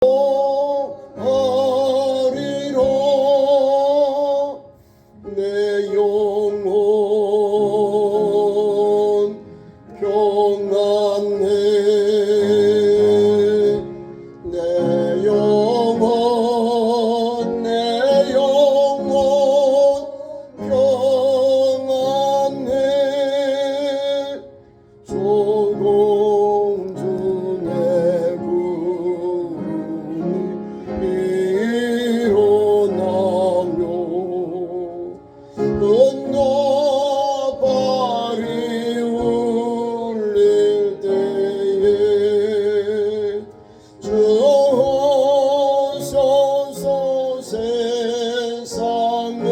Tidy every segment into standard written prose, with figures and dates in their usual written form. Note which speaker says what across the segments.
Speaker 1: 하리라. 내 영혼 평안해. 내 영혼 평안해. 조공주의 구름이 일어나며 은나발이 울릴 때에 주소서. 세상을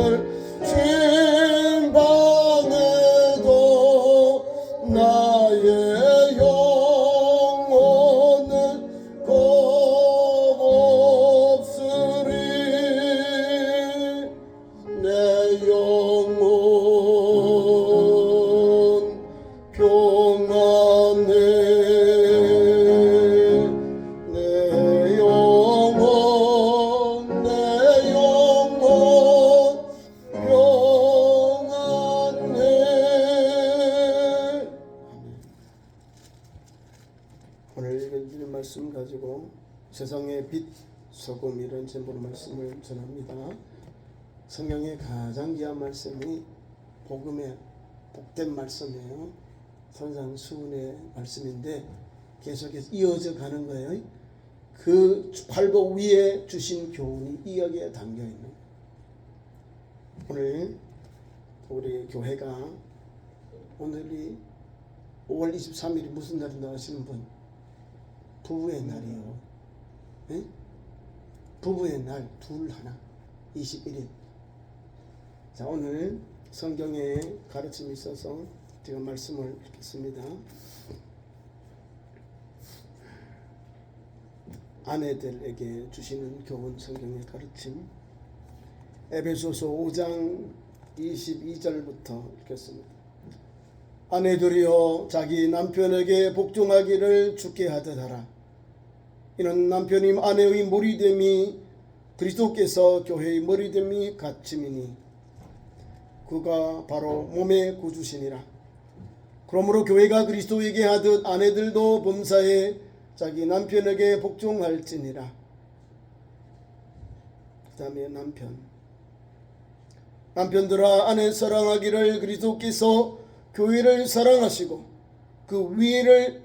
Speaker 1: 심판해도 나의 영혼은 겁없으리. 내 영혼 평안해. 내 영혼 평안해. 오늘 읽을 말씀 가지고 세상의 빛, 소금 이런 제목으로 말씀을 전합니다. 성경의 가장 귀한 말씀이 복음의 복된 말씀이에요. 산상수훈의 말씀인데 계속해서 이어져 가는 거예요. 그 팔복 위에 주신 교훈이 이 여기에 담겨 있는 거예요. 오늘 우리 교회가 오늘이 5월 23일이 무슨 날인가 하시는 분? 부부의 날이요. 네? 부부의 날 둘 하나 21일. 자, 오늘 성경에 가르침이 있어서 제가 말씀을 읽겠습니다. 아내들에게 주시는 교훈, 성경의 가르침. 에베소서 5장 22절부터 읽겠습니다. 아내들이여 자기 남편에게 복종하기를 주께 하듯 하라. 이는 남편이 아내의 머리됨이 그리스도께서 교회의 머리됨이 같음이니 그가 바로 몸의 구주시니라. 그러므로 교회가 그리스도에게 하듯 아내들도 범사에 자기 남편에게 복종할지니라. 그 다음에 남편들아 아내 사랑하기를 그리스도께서 교회를 사랑하시고 교회를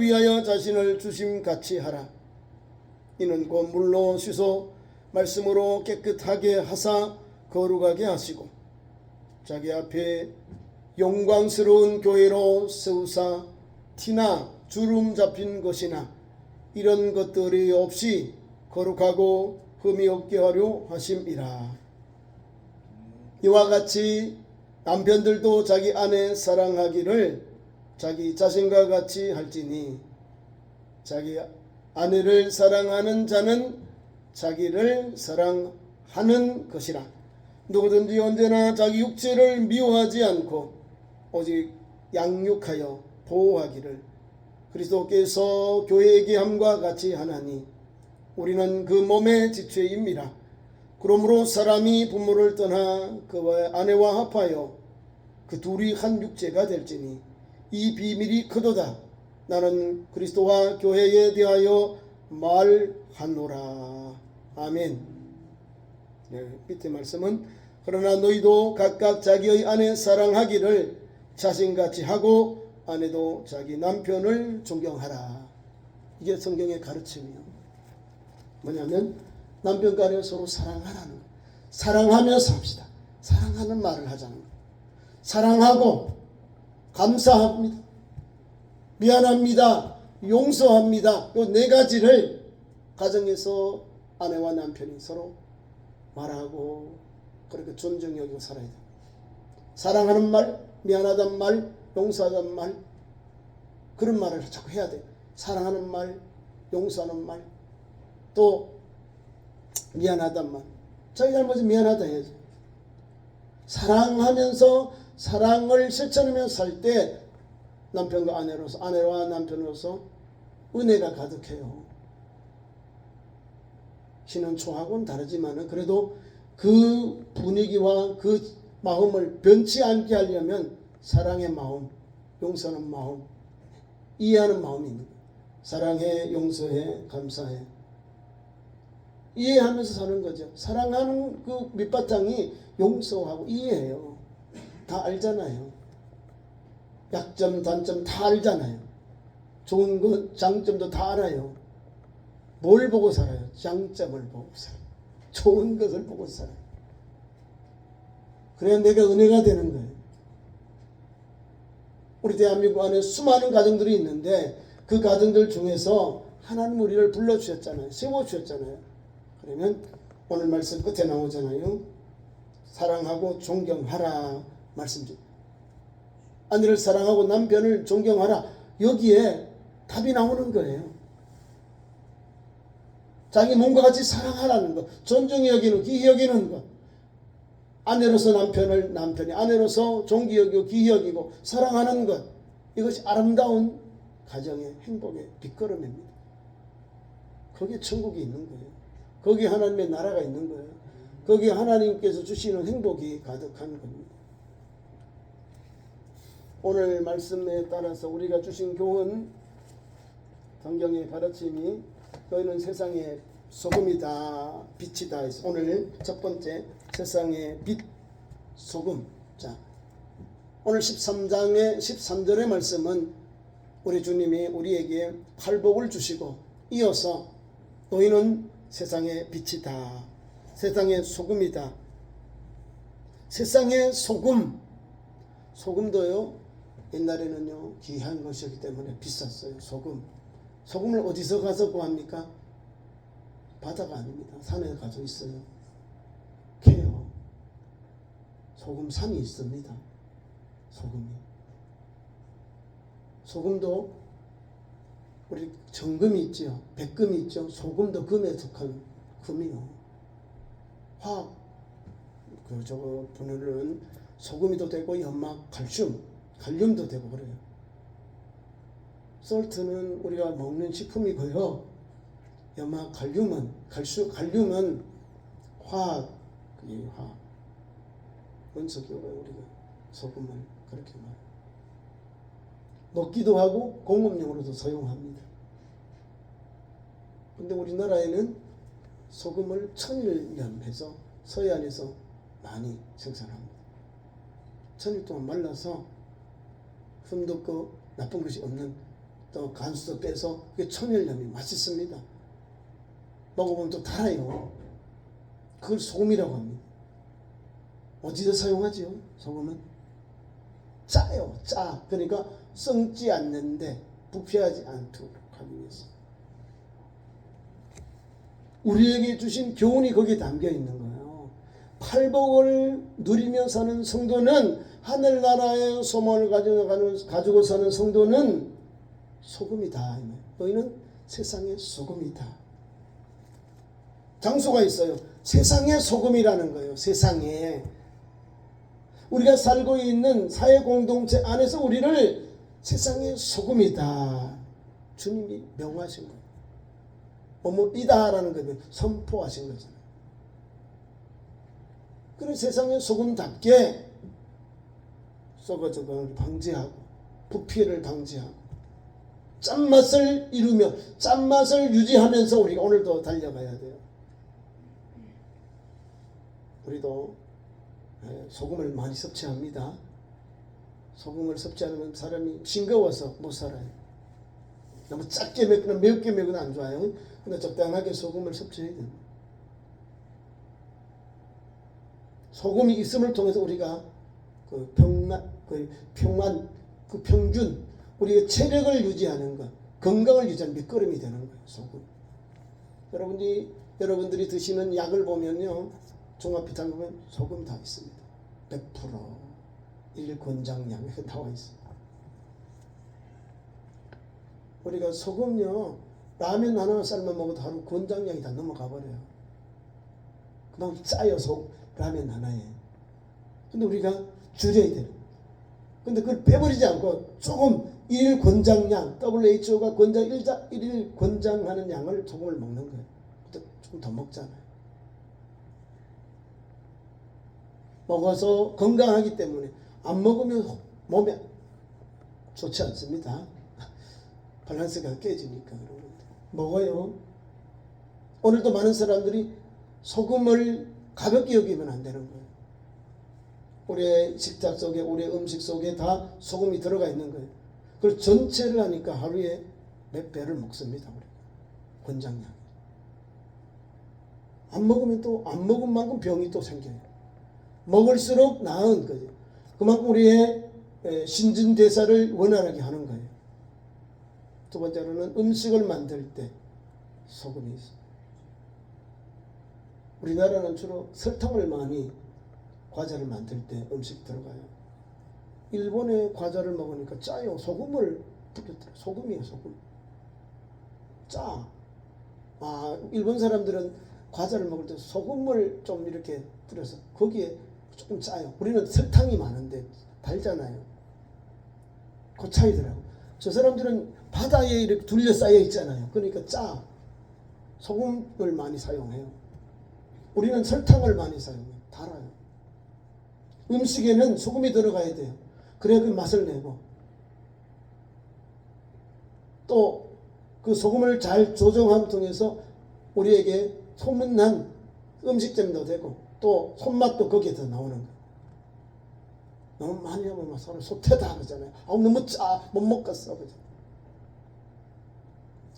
Speaker 1: 위하여 자신을 주심같이 하라. 이는 곧 물로 씻어 말씀으로 깨끗하게 하사 거룩하게 하시고 자기 앞에 영광스러운 교회로 세우사 티나 주름 잡힌 것이나 이런 것들이 없이 거룩하고 흠이 없게 하려 하심이라. 이와 같이 남편들도 자기 아내 사랑하기를 자기 자신과 같이 할지니 자기 아내를 사랑하는 자는 자기를 사랑하는 것이라. 누구든지 언제나 자기 육체를 미워하지 않고 오직 양육하여 보호하기를 그리스도께서 교회에게 함과 같이 하나니 우리는 그 몸의 지체임이라. 그러므로 사람이 부모를 떠나 그와 아내와 합하여 그 둘이 한 육체가 될지니 이 비밀이 크도다. 나는 그리스도와 교회에 대하여 말하노라. 아멘. 네, 밑에 말씀은 그러나 너희도 각각 자기의 아내 사랑하기를 자신같이 하고 아내도 자기 남편을 존경하라. 이게 성경의 가르침이에요. 뭐냐면 남편과 아내 서로 사랑하라는 거예요. 사랑하며 삽시다. 사랑하는 말을 하자는 거예요. 사랑하고 감사합니다. 미안합니다. 용서합니다. 이 네 가지를 가정에서 아내와 남편이 서로 말하고 그렇게 존중 여기고 살아야 돼요. 사랑하는 말, 미안하단 말, 용서하단 말, 그런 말을 자꾸 해야 돼요. 사랑하는 말, 용서하는 말, 또 미안하단 말. 자기 잘못이 미안하다 해야죠. 사랑하면서 사랑을 실천하면서 살 때 남편과 아내로서, 아내와 남편으로서 은혜가 가득해요. 신혼초하고는 다르지만 그래도 그 분위기와 그 마음을 변치 않게 하려면 사랑의 마음, 용서하는 마음, 이해하는 마음이 있는 거예요. 사랑해, 용서해, 감사해. 이해하면서 사는 거죠. 사랑하는 그 밑바탕이 용서하고 이해해요. 다 알잖아요. 약점, 단점 다 알잖아요. 좋은 것, 장점도 다 알아요. 뭘 보고 살아요? 장점을 보고 살아요. 좋은 것을 보고 살아요. 그래야 내가 은혜가 되는 거예요. 우리 대한민국 안에 수많은 가정들이 있는데 그 가정들 중에서 하나님 우리를 불러주셨잖아요. 세워주셨잖아요. 그러면 오늘 말씀 끝에 나오잖아요. 사랑하고 존경하라 말씀 중. 아내를 사랑하고 남편을 존경하라. 여기에 답이 나오는 거예요. 자기 몸과 같이 사랑하라는 것, 존중히 여기는, 귀히 여기는 것. 아내로서 남편을 남편이, 아내로서 존귀 여기고 귀히 여기고 사랑하는 것. 이것이 아름다운 가정의 행복의 뒷걸음입니다. 거기에 천국이 있는 거예요. 거기에 하나님의 나라가 있는 거예요. 거기에 하나님께서 주시는 행복이 가득한 겁니다. 오늘 말씀에 따라서 우리가 주신 교훈, 성경의 가르침이 너희는 세상의 소금이다, 빛이다. 오늘 첫 번째 세상의 빛, 소금. 자, 오늘 13장의 13절의 말씀은 우리 주님이 우리에게 팔복을 주시고 이어서 너희는 세상의 빛이다, 세상의 소금이다. 세상의 소금, 소금도요 옛날에는요 귀한 것이기 때문에 비쌌어요. 소금을 어디서 가서 구합니까? 바다가 아닙니다. 산에 가서 있어요. 캐요. 소금산이 있습니다. 소금도 우리 정금이 있죠. 백금이 있죠. 소금도 금에 속한 금이요. 화학 저거 분해는 소금이도 되고 연막, 칼륨도 되고 그래요. 솔트는 우리가 먹는 식품이고요. 연막, 칼륨은 화학 원석이고요. 우리가 소금을 그렇게 먹기도 하고 공업용으로도 사용합니다. 근데 우리나라에는 소금을 천일염해서 서해안에서 많이 생산합니다. 천일 동안 말라서 흠도 없고 나쁜 것이 없는, 또 간수도 빼서 그게 천일염이 맛있습니다. 먹어보면 또 달아요. 그걸 소금이라고 합니다. 어디서 사용하지요? 소금은 짜요. 짜. 그러니까 썩지 않는데 부패하지 않도록 하기 위해서 우리에게 주신 교훈이 거기에 담겨 있는 거예요. 팔복을 누리며 사는 성도는, 하늘나라의 소망을 가지고 사는 성도는 소금이다. 너희는 세상의 소금이다. 장소가 있어요. 세상의 소금이라는 거예요. 세상에 우리가 살고 있는 사회 공동체 안에서 우리를 세상의 소금이다. 주님이 명하신 거예요. 어머이다라는 거는 선포하신 거잖아요. 그래서 세상의 소금답게 썩어져가는 방지하고 부피를 방지하고 짠맛을 이루며 짠맛을 유지하면서 우리가 오늘도 달려가야 돼요. 우리도 소금을 많이 섭취합니다. 소금을 섭취하면 사람이 싱거워서 못 살아요. 너무 작게 먹거나 매우게 먹으면 안 좋아요. 근데 적당하게 소금을 섭취해야 돼요. 소금이 있음을 통해서 우리가 그 평균, 우리의 체력을 유지하는 것, 건강을 유지하는 밑거름이 되는 거예요. 소금. 여러분들이 드시는 약을 보면요, 종합비타민 보면 소금 다 있습니다. 100% 일권장량 이렇게 나와 있어요. 우리가 소금요, 라면 하나 삶아 먹어도 하루 권장량이 다 넘어가 버려요. 그만큼 짜요, 라면 하나에. 근데 우리가 줄여야 돼요. 근데 그걸 빼버리지 않고 조금 일일 권장량, WHO가 일일 권장하는 양을 소금을 먹는 거예요. 조금 더 먹잖아요. 먹어서 건강하기 때문에 안 먹으면 몸에 좋지 않습니다. 밸런스가 깨지니까 그런 건데. 먹어요. 오늘도 많은 사람들이 소금을 가볍게 여기면 안 되는 거예요. 우리의 식탁 속에, 우리의 음식 속에 다 소금이 들어가 있는 거예요. 그걸 전체를 하니까 하루에 몇 배를 먹습니다. 우리가. 권장량. 안 먹으면 또 안 먹은 만큼 병이 또 생겨요. 먹을수록 나은 거죠. 그만큼 우리의 신진대사를 원활하게 하는 거예요. 두 번째로는 음식을 만들 때 소금이 있어요. 우리나라는 주로 설탕을 많이 과자를 만들 때 음식 들어가요. 일본의 과자를 먹으니까 짜요. 소금을 뿌렸더라고요. 소금이에요. 소금. 짜. 일본 사람들은 과자를 먹을 때 소금을 좀 이렇게 뿌려서 거기에 조금 짜요. 우리는 설탕이 많은데 달잖아요. 그 차이더라고요. 저 사람들은 바다에 이렇게 둘러싸여 있잖아요. 그러니까 짜. 소금을 많이 사용해요. 우리는 설탕을 많이 사용해요. 달아요. 음식에는 소금이 들어가야 돼요. 그래야 그 맛을 내고, 또 그 소금을 잘 조정함을 통해서 우리에게 소문난 음식점도 되고 또 손맛도 거기에 더 나오는 거예요. 너무 많이 하면 막 서로 소태다 그러잖아요. 너무 짜, 못 먹겠어. 그죠?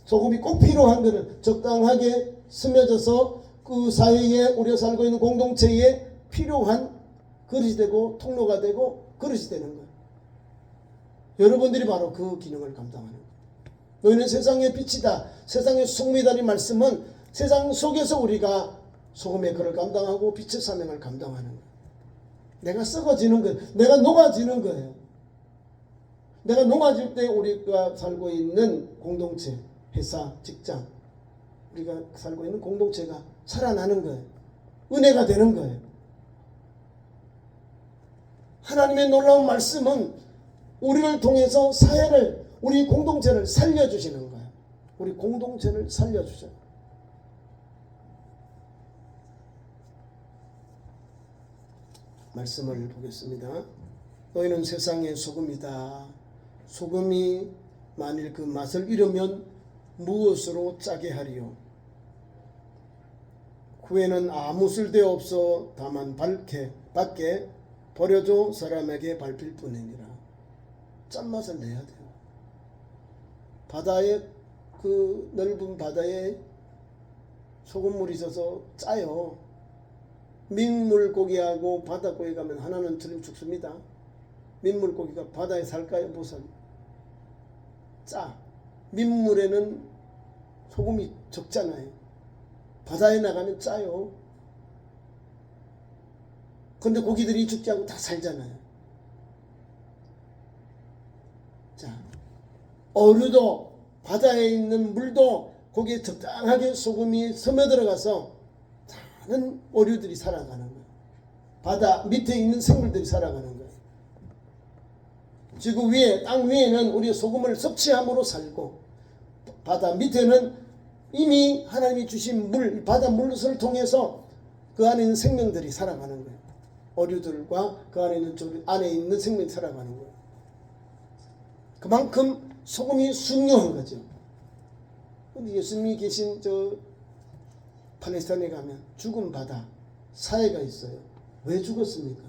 Speaker 1: 소금이 꼭 필요한 거는 적당하게 스며져서 그 사회에 우리가 살고 있는 공동체에 필요한 그릇이 되고 통로가 되고 그릇이 되는 거예요. 여러분들이 바로 그 기능을 감당하는 거예요. 너희는 세상의 빛이다. 세상의 소금이다는 말씀은 세상 속에서 우리가 소금의 그를 감당하고 빛의 사명을 감당하는 거예요. 내가 썩어지는 거예요. 내가 녹아지는 거예요. 내가 녹아질 때 우리가 살고 있는 공동체, 회사, 직장, 우리가 살고 있는 공동체가 살아나는 거예요. 은혜가 되는 거예요. 하나님의 놀라운 말씀은 우리를 통해서 사회를, 우리 공동체를 살려주시는 거예요. 우리 공동체를 살려주셔요. 말씀을 보겠습니다. 너희는 세상의 소금이다. 소금이 만일 그 맛을 잃으면 무엇으로 짜게 하리요? 후에는 아무 쓸데없어 다만 밖에 버려져 사람에게 밟힐 뿐이니라. 짠맛을 내야 돼요. 바다에, 그 넓은 바다에 소금물이 있어서 짜요. 민물고기하고 바다고기 가면 하나는 틀림 죽습니다. 민물고기가 바다에 살까요? 못 살까요? 짜. 민물에는 소금이 적잖아요. 바다에 나가면 짜요. 근데 고기들이 죽지 않고 다 살잖아요. 자, 어류도, 바다에 있는 물도 거기에 적당하게 소금이 스며들어가서 많은 어류들이 살아가는 거예요. 바다 밑에 있는 생물들이 살아가는 거예요. 지구 위에, 땅 위에는 우리 소금을 섭취함으로 살고, 바다 밑에는 이미 하나님이 주신 물, 바다 물을 통해서 그 안에 있는 생명들이 살아가는 거예요. 어류들과 그 안에 있는 생명이 살아가는 거예요. 그만큼 소금이 중요한 거죠. 근데 예수님이 계신 팔레스타인에 가면 죽은 바다 사해가 있어요. 왜 죽었습니까?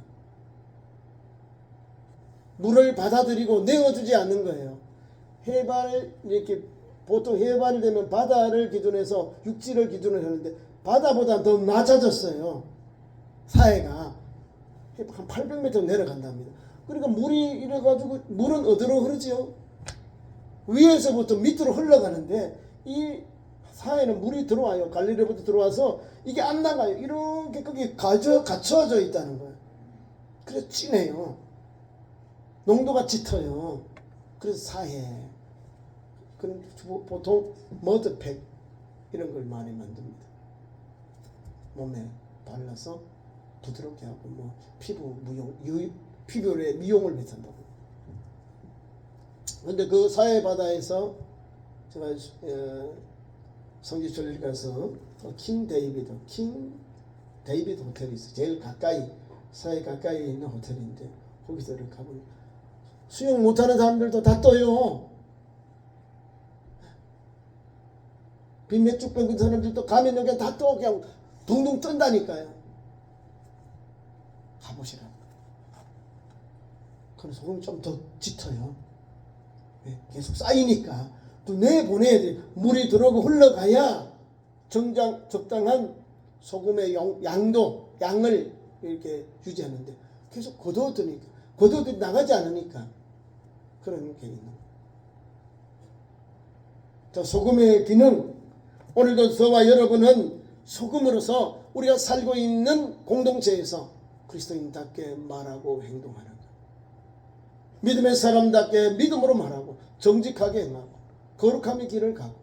Speaker 1: 물을 받아들이고 내어주지 않는 거예요. 해발, 이렇게 보통 해발 되면 바다를 기준해서 육지를 기준으로 하는데 바다보다 더 낮아졌어요. 사해가 한 800m 내려간답니다. 그러니까 물이 이래가지고, 물은 어디로 흐르지요? 위에서부터 밑으로 흘러가는데 이 사해는 물이 들어와요. 갈릴리로부터 들어와서 이게 안 나가요. 이렇게 거기 갇혀져 있다는 거예요. 그래서 진해요. 농도가 짙어요. 그래서 사해. 보통 머드팩 이런 걸 많이 만듭니다. 몸에 발라서 부드럽게 하고 피부에 미용을 위해서한다고. 그런데 그 사해 바다에서 제가 성지순례 가서 킹 데이비드 호텔이 있어. 제일 가까이 서해 가까이 있는 호텔인데 거기서 이렇게 가보면 수영 못하는 사람들도 다 떠요. 빈맥주 뺑근 사람들도 가면 여기 다 떠 그냥 둥둥 뜬다니까요. 가보시라고. 그래서 소금이 좀 더 짙어요. 계속 쌓이니까 또 내보내야 돼. 물이 들어오고 흘러가야 적당한 소금의 양을 이렇게 유지하는데 계속 걷어들이 나가지 않으니까 그런 게 있는 거예요. 자, 소금의 기능. 오늘도 저와 여러분은 소금으로서 우리가 살고 있는 공동체에서 그리스도인답게 말하고 행동하는 것. 믿음의 사람답게 믿음으로 말하고 정직하게 행하고 거룩함의 길을 가고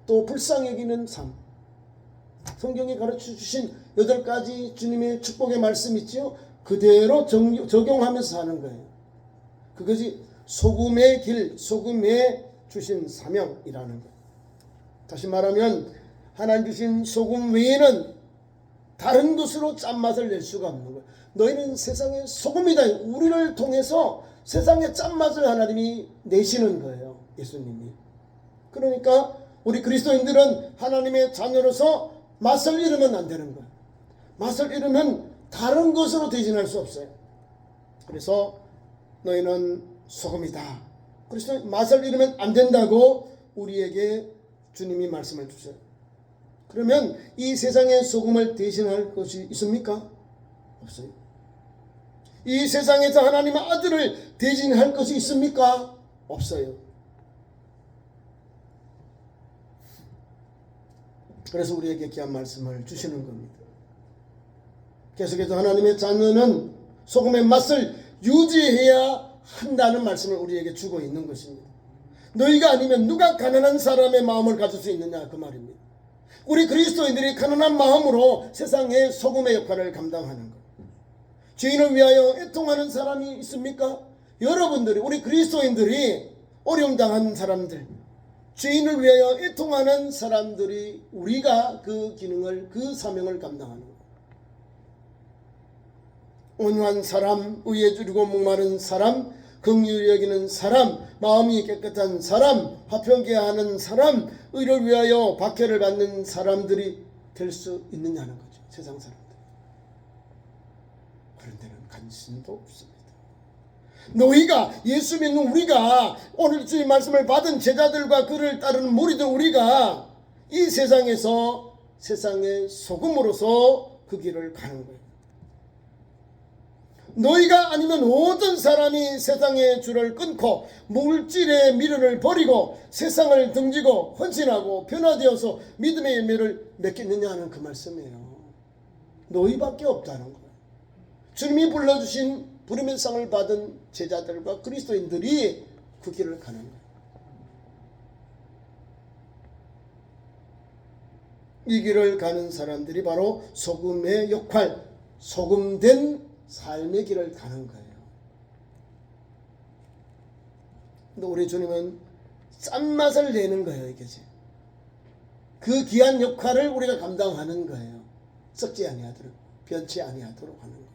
Speaker 1: 또 불쌍히 여기는 삶. 성경에 가르쳐 주신 8가지 주님의 축복의 말씀 있지요. 그대로 적용하면서 사는 거예요. 그것이 소금의 길, 소금에 주신 사명이라는 거예요. 다시 말하면 하나님 주신 소금 외에는 다른 것으로 짠맛을 낼 수가 없는 거예요. 너희는 세상의 소금이다. 우리를 통해서 세상의 짠맛을 하나님이 내시는 거예요. 예수님이. 그러니까 우리 그리스도인들은 하나님의 자녀로서 맛을 잃으면 안 되는 거예요. 맛을 잃으면 다른 것으로 대신할 수 없어요. 그래서 너희는 소금이다. 그래서 맛을 잃으면 안 된다고 우리에게 주님이 말씀을 주세요. 그러면 이 세상의 소금을 대신할 것이 있습니까? 없어요. 이 세상에서 하나님의 아들을 대신할 것이 있습니까? 없어요. 그래서 우리에게 귀한 말씀을 주시는 겁니다. 계속해서 하나님의 자녀는 소금의 맛을 유지해야 한다는 말씀을 우리에게 주고 있는 것입니다. 너희가 아니면 누가 가난한 사람의 마음을 가질 수 있느냐 그 말입니다. 우리 그리스도인들이 가난한 마음으로 세상의 소금의 역할을 감당하는 것. 죄인을 위하여 애통하는 사람이 있습니까? 여러분들이 우리 그리스도인들이 어려움 당한 사람들, 죄인을 위하여 애통하는 사람들이 우리가 그 기능을 그 사명을 감당하는 것. 온유한 사람, 의에 줄이고 목마른 사람, 긍휼히 여기는 사람, 마음이 깨끗한 사람, 화평케 하는 사람, 의를 위하여 박해를 받는 사람들이 될 수 있느냐는 거죠. 세상 사람들. 그런 데는 관심도 없습니다. 너희가 예수 믿는 우리가 오늘 주의 말씀을 받은 제자들과 그를 따르는 무리들 우리가 이 세상에서 세상의 소금으로서 그 길을 가는 거예요. 너희가 아니면 모든 사람이 세상의 줄을 끊고 물질의 미련을 버리고 세상을 등지고 헌신하고 변화되어서 믿음의 열매를 맺겠느냐 하는 그 말씀이에요. 너희밖에 없다는 거예요. 주님이 불러주신 부름의 상을 받은 제자들과 그리스도인들이 그 길을 가는 거예요. 이 길을 가는 사람들이 바로 소금의 역할, 소금된 삶의 길을 가는 거예요. 근데 우리 주님은 짠맛을 내는 거예요. 이게지. 그 귀한 역할을 우리가 감당하는 거예요. 썩지 아니하도록, 변치 아니하도록 하는 거예요.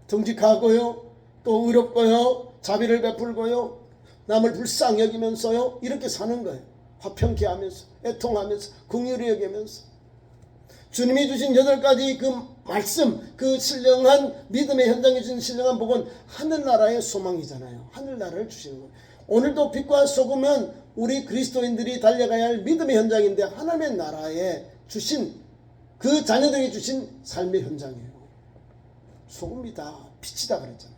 Speaker 1: 정직하고요, 또 의롭고요, 자비를 베풀고요, 남을 불쌍히 여기면서요, 이렇게 사는 거예요. 화평케 하면서, 애통하면서, 긍휼히 여기면서. 주님이 주신 8가지 그 말씀, 그 신령한 믿음의 현장에 주신 신령한 복은 하늘나라의 소망이잖아요. 하늘나라를 주시는 거예요. 오늘도 빛과 소금은 우리 그리스도인들이 달려가야 할 믿음의 현장인데 하나님의 나라에 주신 그 자녀들에게 주신 삶의 현장이에요. 소금이다, 빛이다 그랬잖아요.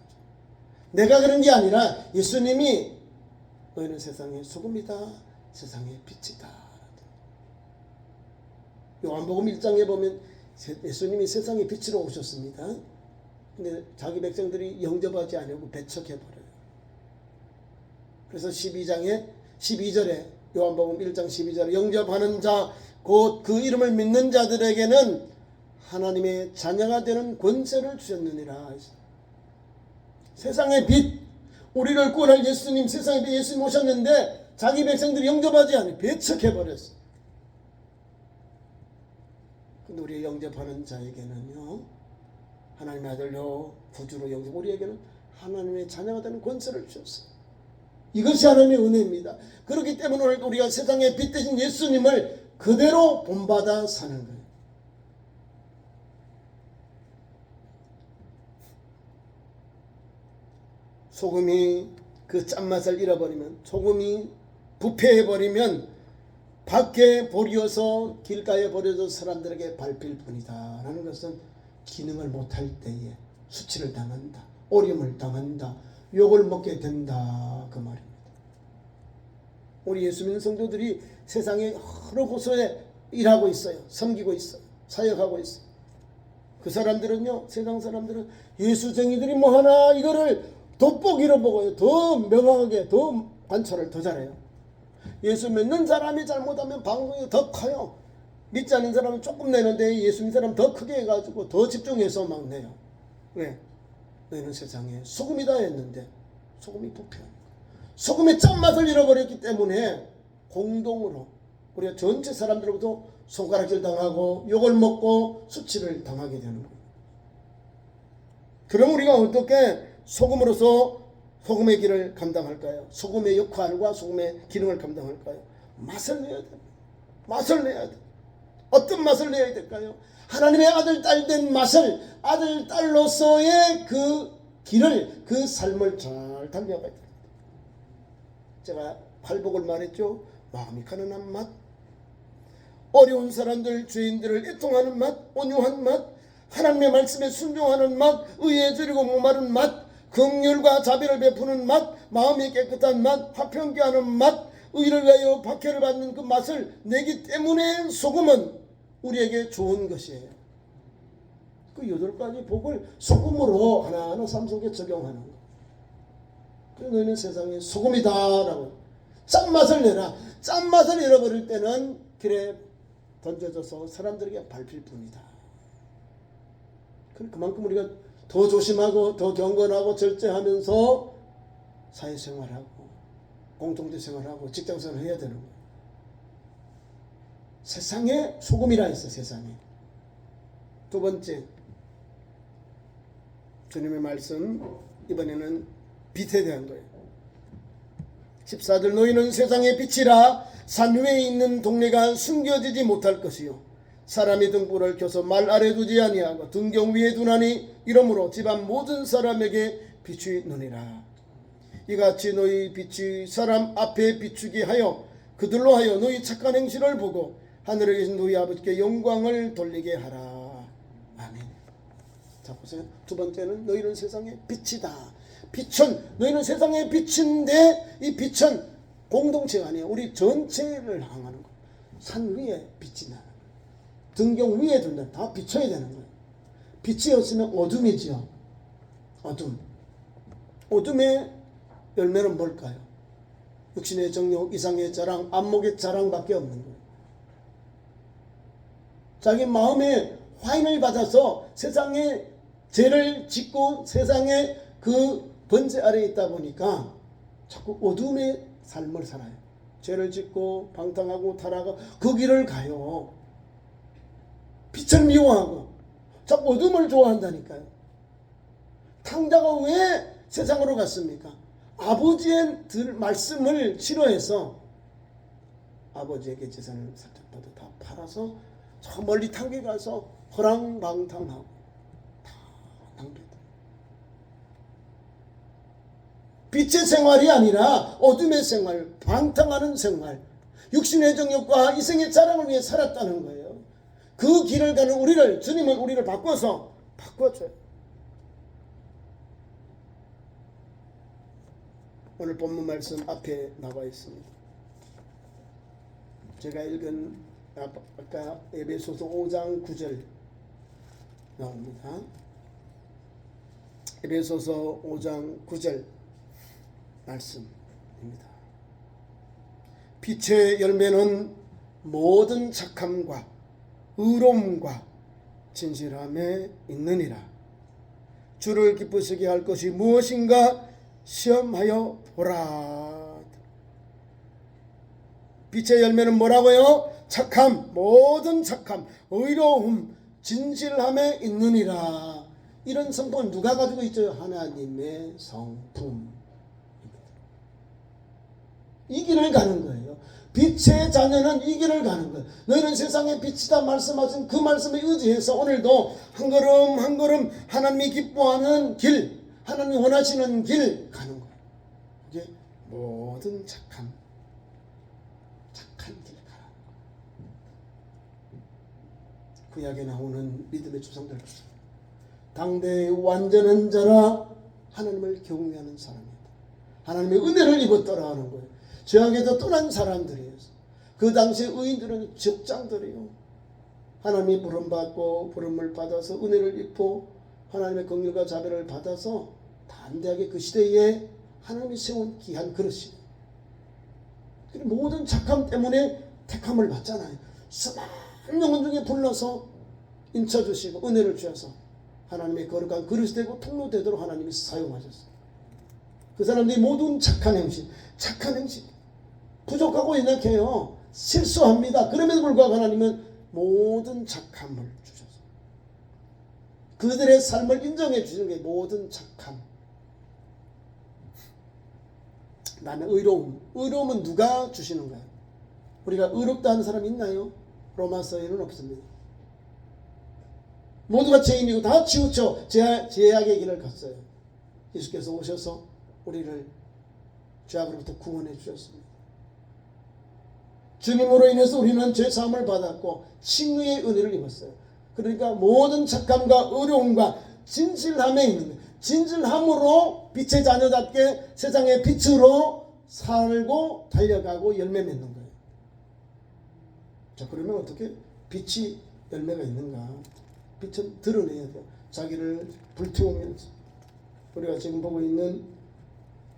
Speaker 1: 내가 그런 게 아니라 예수님이 너희는 세상의 소금이다, 세상의 빛이다. 요한복음 1장에 보면 예수님이 세상의 빛으로 오셨습니다. 근데 자기 백성들이 영접하지 않고 배척해버려요. 그래서 12절에 요한복음 1장 12절에 영접하는 자, 곧 그 이름을 믿는 자들에게는 하나님의 자녀가 되는 권세를 주셨느니라. 세상의 빛, 우리를 구원할 예수님, 세상의 빛 예수님 오셨는데 자기 백성들이 영접하지 않아 배척해버렸어. 근데 우리 영접하는 자에게는요, 하나님의 아들로 구주로 영접, 우리에게는 하나님의 자녀가 되는 권세를 주셨어요. 이것이 하나님의 은혜입니다. 그렇기 때문에 오늘 우리가 세상에 빛 대신 예수님을 그대로 본받아 사는 거예요. 소금이 그 짠맛을 잃어버리면, 소금이 부패해버리면 밖에 버려서 길가에 버려져 사람들에게 밟힐 뿐이다 라는 것은 기능을 못할 때에 수치를 당한다, 어려움을 당한다, 욕을 먹게 된다 그 말입니다. 우리 예수 믿는 성도들이 세상에 여러 곳에 일하고 있어요. 섬기고 있어요. 사역하고 있어요. 그 사람들은요, 세상 사람들은 예수쟁이들이 뭐 하나 이거를 돋보기로 보고요, 더 명확하게 더 관찰을 더 잘해요. 예수 믿는 사람이 잘못하면 방송이 더 커요. 믿지 않는 사람은 조금 내는데 예수 믿는 사람 더 크게 해가지고 더 집중해서 막 내요. 왜? 너희는 세상에 소금이다 했는데 소금이 부패합니다. 소금의 짠맛을 잃어버렸기 때문에 공동으로 우리가 전체 사람들로부터 손가락질 당하고 욕을 먹고 수치를 당하게 되는 거예요. 그럼 우리가 어떻게 소금으로서 소금의 길을 감당할까요? 소금의 역할과 소금의 기능을 감당할까요? 맛을 내야 됩니다. 맛을 내야 돼. 어떤 맛을 내야 될까요? 하나님의 아들, 딸 된 맛을, 아들, 딸로서의 그 길을, 그 삶을 잘 달려가야 됩니다. 제가 팔복을 말했죠. 마음이 가난한 맛, 어려운 사람들, 죄인들을 애통하는 맛, 온유한 맛, 하나님의 말씀에 순종하는 맛, 의에 줄이고 목마른 맛, 긍휼과 자비를 베푸는 맛, 마음이 깨끗한 맛, 화평케 하는 맛, 의를 위하여 박해를 받는 그 맛을 내기 때문에 소금은 우리에게 좋은 것이에요. 그 8가지 복을 소금으로 하나하나 삶 속에 적용하는 거. 그래서 너희는 세상에 소금이다라고. 짠맛을 내라. 짠맛을 잃어버릴 때는 길에 던져져서 사람들에게 밟힐 뿐이다. 그만큼 우리가 더 조심하고 더 경건하고 절제하면서 사회생활하고 공동체 생활하고 직장생활을 해야 되는 거예요. 세상에 소금이라 했어. 세상에. 두 번째, 주님의 말씀, 이번에는 빛에 대한 거예요. 14절, 너희는 세상의 빛이라. 산 위에 있는 동네가 숨겨지지 못할 것이요, 사람이 등불을 켜서 말 아래 두지 아니하고 등경 위에 두나니 이러므로 집안 모든 사람에게 빛이 나니라. 이같이 너희 빛이 사람 앞에 비추게 하여 그들로 하여 너희 착한 행실을 보고 하늘에 계신 너희 아버지께 영광을 돌리게 하라. 아멘. 자 보세요. 두 번째는 너희는 세상의 빛이다. 빛은, 너희는 세상의 빛인데 이 빛은 공동체가 아니에요. 우리 전체를 향하는 거예요. 산 위에 빛이 나는 거예요. 등경 위에 둔다. 다 비춰야 되는 거예요. 빛이 없으면 어둠이지요. 어둠. 어둠의 열매는 뭘까요? 육신의 정욕, 이상의 자랑, 안목의 자랑밖에 없는 거예요. 자기 마음에 화인을 받아서 세상에 죄를 짓고 세상에 그 번제 아래에 있다 보니까 자꾸 어둠의 삶을 살아요. 죄를 짓고 방탕하고 타락하고 그 길을 가요. 빛을 미워하고 자꾸 어둠을 좋아한다니까요. 탕자가 왜 세상으로 갔습니까? 아버지의 말씀을 싫어해서 아버지에게 재산을 살짝 다 팔아서 저 멀리 탕에 가서 허랑방탕하고 다 낭비했다. 빛의 생활이 아니라 어둠의 생활, 방탕하는 생활, 육신의 정욕과 이생의 자랑을 위해 살았다는 거예요. 그 길을 가는 우리를, 주님은 우리를 바꿔줘요. 오늘 본문 말씀 앞에 나와 있습니다. 제가 읽은 아까 에베소서 5장 9절 나옵니다. 에베소서 5장 9절 말씀입니다. 빛의 열매는 모든 착함과 의로움과 진실함에 있느니라. 주를 기쁘시게 할 것이 무엇인가 시험하여 보라. 빛의 열매는 뭐라고요? 착함, 모든 착함, 의로움, 진실함에 있느니라. 이런 성품을 누가 가지고 있죠? 하나님의 성품. 이 길을 가는 거예요. 빛의 자녀는 이 길을 가는 거예요. 너희는 세상의 빛이다 말씀하신 그 말씀에 의지해서 오늘도 한 걸음 한 걸음 하나님이 기뻐하는 길, 하나님이 원하시는 길 가는 거예요. 이게 모든 착한 길 가라. 구약에 나오는 믿음의 조상들, 당대의 완전한 자라 하나님을 경외하는 사람이다. 하나님의 은혜를 입었더라 하는 거예요. 죄악에서 떠난 사람들이에요. 그 당시에 의인들은 적장들이에요. 하나님이 부름받고 부름을 받아서 은혜를 입고 하나님의 긍휼과 자비를 받아서 담대하게 그 시대에 하나님이 세운 귀한 그릇이에요. 모든 착함 때문에 택함을 받잖아요. 수많은 영혼 중에 불러서 인쳐주시고 은혜를 주셔서 하나님의 거룩한 그릇이 되고 통로 되도록 하나님이 사용하셨어요. 그 사람들이 모든 착한 행실 부족하고 연약해요. 실수합니다. 그럼에도 불구하고 하나님은 모든 착함을 주셔서 그들의 삶을 인정해 주시는 게 모든 착함. 나는 의로움은 누가 주시는가요? 우리가 의롭다 하는 사람이 있나요? 로마서에는 없습니다. 모두가 죄인이고 다 치우쳐 죄악의 길을 갔어요. 예수께서 오셔서 우리를 죄악으로부터 구원해 주셨습니다. 주님으로 인해서 우리는 죄사함을 받았고 칭의의 은혜를 입었어요. 그러니까 모든 착함과 의로움과 진실함에 있는 거예요. 진실함으로 빛의 자녀답게 세상의 빛으로 살고 달려가고 열매 맺는 거예요. 자, 그러면 어떻게 빛이 열매가 있는가? 빛은 드러내야 돼요. 자기를 불태우면서. 우리가 지금 보고 있는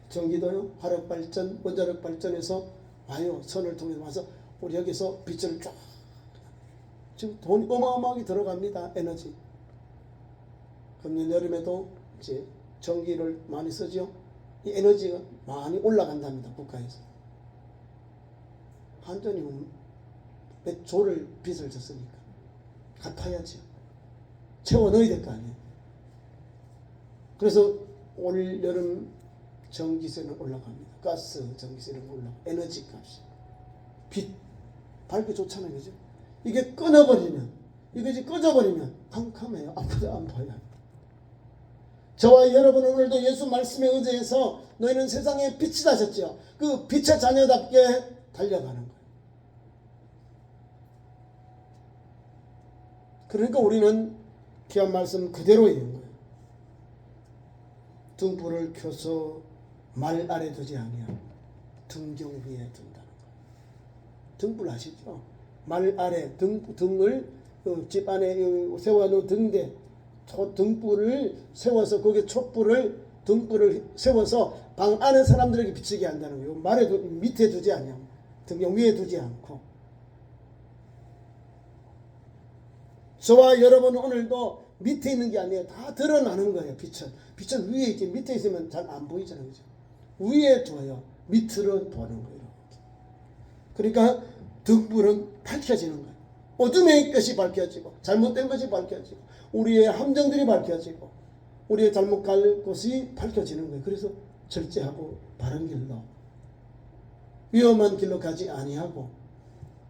Speaker 1: 전기도요, 화력발전, 원자력발전에서 와요. 선을 통해서 와서 우리 여기서 빛을 쫙, 지금 돈이 어마어마하게 들어갑니다. 에너지. 금년 여름에도 이제 전기를 많이 쓰죠. 이 에너지가 많이 올라간답니다. 국가에서. 한전이 몇 조를 빚을 졌으니까 갚아야죠. 채워 넣어야 될 거 아니에요. 그래서 올 여름 전기세는 올라갑니다. 가스 전기세는 올라가고 에너지 값이. 빛 밝기 좋잖아요. 그죠? 이게 끊어버리면, 이것이 꺼져버리면 캄캄해요. 아무도 안 보여요. 저와 여러분 오늘도 예수 말씀에 의지해서 너희는 세상의 빛이다 하셨죠. 그 빛의 자녀답게 달려가는 거예요. 그러니까 우리는 귀한 말씀 그대로 있는 거예요. 등불을 켜서 말 아래 두지 아니하고 등경 위에 둔다는 거예요. 등불 아시죠? 말 아래 등을 집 안에 세워놓은 등대 등불을 세워서 거기에 촛불을 등불을 세워서 방 안에 사람들에게 비치게 한다는 거예요. 말에 밑에 두지 아니하고 등경 위에 두지 않고. 저와 여러분은 오늘도 밑에 있는 게 아니에요. 다 드러나는 거예요. 빛은 위에 있지 밑에 있으면 잘 안 보이잖아요. 그죠? 위에 둬요. 밑으로 보는 거예요. 그러니까 등불은 밝혀지는 거예요. 어둠의 것이 밝혀지고 잘못된 것이 밝혀지고 우리의 함정들이 밝혀지고 우리의 잘못 갈 곳이 밝혀지는 거예요. 그래서 절제하고 바른 길로 위험한 길로 가지 아니하고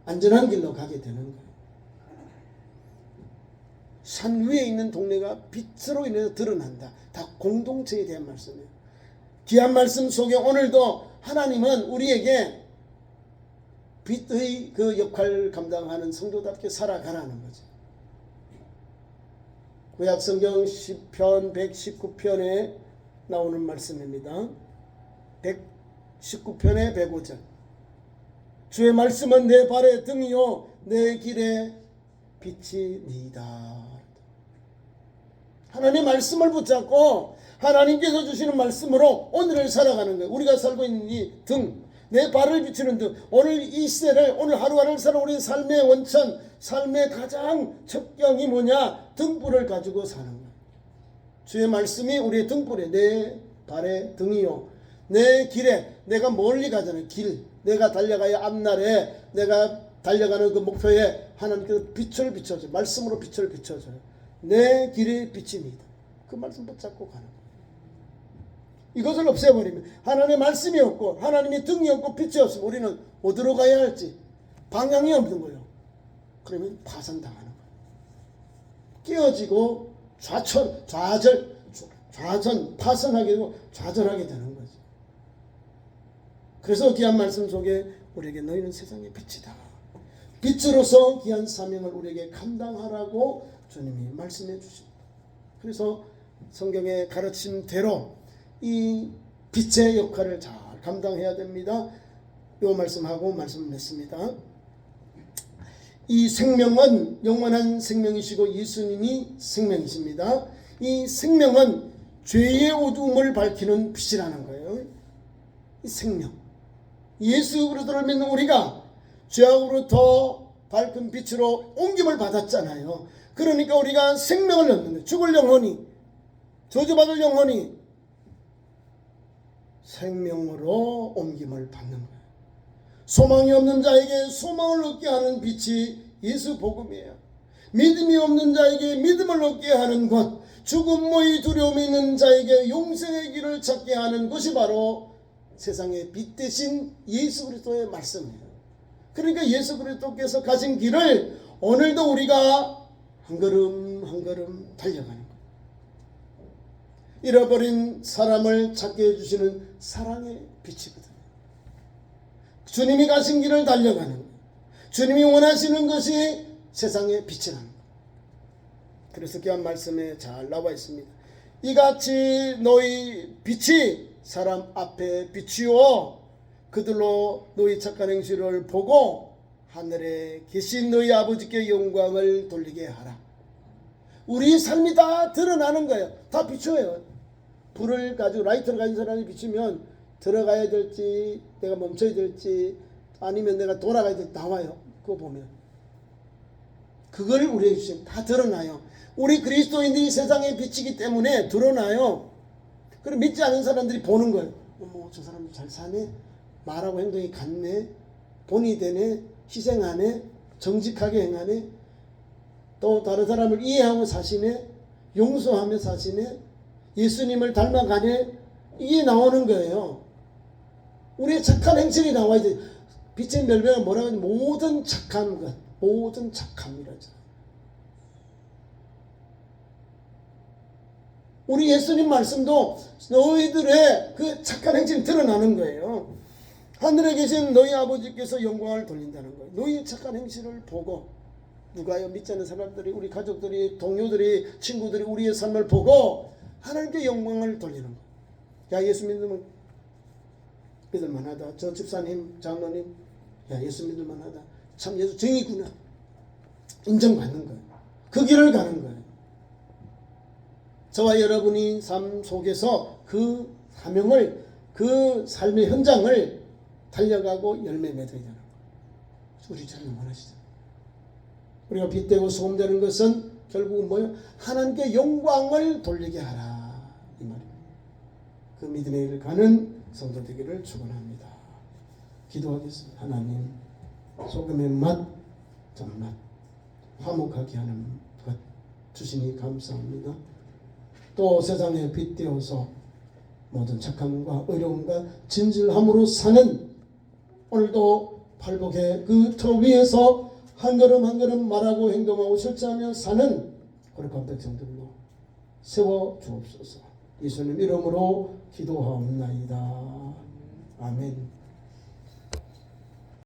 Speaker 1: 안전한 길로 가게 되는 거예요. 산 위에 있는 동네가 빛으로 인해서 드러난다. 다 공동체에 대한 말씀이에요. 귀한 말씀 속에 오늘도 하나님은 우리에게 빛의 그 역할을 감당하는 성도답게 살아가라는 거죠. 구약성경 10편 119편에 나오는 말씀입니다. 119편의 105절. 주의 말씀은 내 발의 등이요 내 길의 빛이니이다. 하나님의 말씀을 붙잡고 하나님께서 주시는 말씀으로 오늘을 살아가는 거예요. 우리가 살고 있는 이 등, 내 발을 비추는 등, 오늘 이 시대를, 오늘 하루하루를 사는 우리 삶의 원천, 삶의 가장 첩경이 뭐냐? 등불을 가지고 사는 거예요. 주의 말씀이 우리의 등불에 내 발의 등이요 내 길에, 내가 멀리 가잖아요. 길, 내가 달려가야 앞날에 내가 달려가는 그 목표에 하나님께서 빛을 비춰줘요. 말씀으로 빛을 비춰줘요. 내 길의 빛입니다. 그 말씀 붙잡고 가는 거예요. 이것을 없애버리면 하나님의 말씀이 없고 하나님의 등이 없고 빛이 없으면 우리는 어디로 가야 할지 방향이 없는 거예요. 그러면 파산당하는 거예요. 깨어지고 파선하게 되고 좌절하게 되는 거죠. 그래서 귀한 말씀 속에 우리에게 너희는 세상의 빛이다. 빛으로서 귀한 사명을 우리에게 감당하라고 주님이 말씀해 주십니다. 그래서 성경의 가르침대로 이 빛의 역할을 잘 감당해야 됩니다. 이 말씀하고 말씀을 맺습니다. 이 생명은 영원한 생명이시고 예수님이 생명이십니다. 이 생명은 죄의 어두움을 밝히는 빛이라는 거예요. 이 생명. 예수 그리스도를 믿는 우리가 죄악으로부터 밝은 빛으로 옮김을 받았잖아요. 그러니까 우리가 생명을 얻는 거예요. 죽을 영혼이, 저주받을 영혼이 생명으로 옮김을 받는 거예요. 소망이 없는 자에게 소망을 얻게 하는 빛이 예수 복음이에요. 믿음이 없는 자에게 믿음을 얻게 하는 것, 죽음의 두려움이 있는 자에게 영생의 길을 찾게 하는 것이 바로 세상의 빛 대신 예수 그리스도의 말씀이에요. 그러니까 예수 그리스도께서 가신 길을 오늘도 우리가 한 걸음 한 걸음 달려가는 거예요. 잃어버린 사람을 찾게 해주시는 사랑의 빛이거든요. 주님이 가신 길을 달려가는 거예요. 주님이 원하시는 것이 세상의 빛이라는 거예요. 그래서 귀한 말씀에 잘 나와 있습니다. 이같이 너희 빛이 사람 앞에 비추어 그들로 너희 착한 행실을 보고 하늘에 계신 너희 아버지께 영광을 돌리게 하라. 우리 삶이 다 드러나는 거예요. 다 비춰요. 불을 가지고 라이터를 가진 사람이 비추면 들어가야 될지 내가 멈춰야 될지 아니면 내가 돌아가야 될지 나와요. 그거 보면 그걸 우리에게 주시면 다 드러나요. 우리 그리스도인들이 세상에 비치기 때문에 드러나요. 그럼 믿지 않은 사람들이 보는 거예요. 어머, 저 사람 잘 사네, 말하고 행동이 같네, 본이 되네, 희생하네, 정직하게 행하네, 또 다른 사람을 이해하고 사시네, 용서하며 사시네, 예수님을 닮아가네. 이게 나오는 거예요. 우리의 착한 행실이 나와야 돼. 빛의 멸병은 뭐라고 하냐면 모든 착한 것, 모든 착함이라죠. 우리 예수님 말씀도 너희들의 그 착한 행실이 드러나는 거예요. 하늘에 계신 너희 아버지께서 영광을 돌린다는 거예요. 너희의 착한 행실을 보고 누가요? 믿지 않는 사람들이, 우리 가족들이, 동료들이, 친구들이 우리의 삶을 보고 하나님께 영광을 돌리는 거예요. 야, 예수 믿으면 믿을만하다. 저 집사님, 장로님, 야, 예수 믿을만하다. 참 예수 정이구나. 인정받는 거예요. 그 길을 가는 거예요. 저와 여러분이 삶 속에서 그 사명을, 그 삶의 현장을 달려가고 열매 맺어야 되는 거예요. 우리 저를 원하시죠. 우리가 빛되고 소금되는 것은 결국은 뭐예요? 하나님께 영광을 돌리게 하라, 이 말입니다. 그 믿음의 길을 가는 성도 되기를 축원합니다. 기도하겠습니다. 하나님, 소금의 맛, 단맛, 화목하게 하는 것 주시니 감사합니다. 또 세상에 빛되어서 모든 착함과 의로움과 진실함으로 사는, 오늘도 팔복의 그 터 위에서 한 걸음 한 걸음 말하고 행동하고 실천하며 사는 거룩한 백성들로 세워 주옵소서. 예수님 이름으로 기도하옵나이다.